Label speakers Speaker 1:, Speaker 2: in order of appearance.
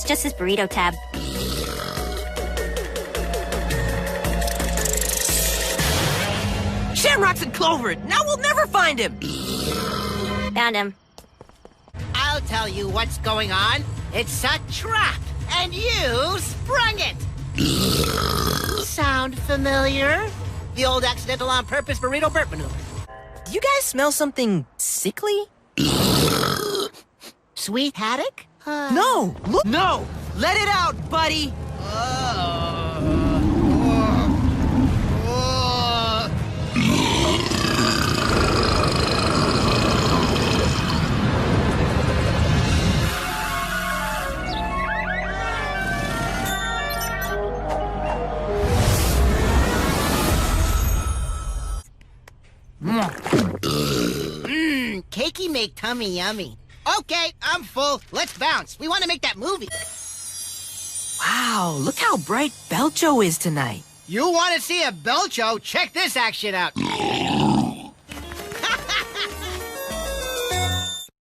Speaker 1: just his burrito tab.
Speaker 2: Shamrock's in Clover! Now we'll never find him!
Speaker 1: Found him.
Speaker 3: I'll tell you what's going on. It's a trap, and you sprung it! Sound familiar? The old accidental on purpose burrito burp maneuver.
Speaker 2: Do you guys smell something sickly?
Speaker 3: Sweet haddock?
Speaker 2: No! Look! No! Let it out, buddy!
Speaker 3: Cakey make tummy yummy. Okay, I'm full. Let's bounce. We want to make that movie.
Speaker 2: Wow, look how bright Belcho is tonight.
Speaker 3: You want to see a Belcho? Check this action out.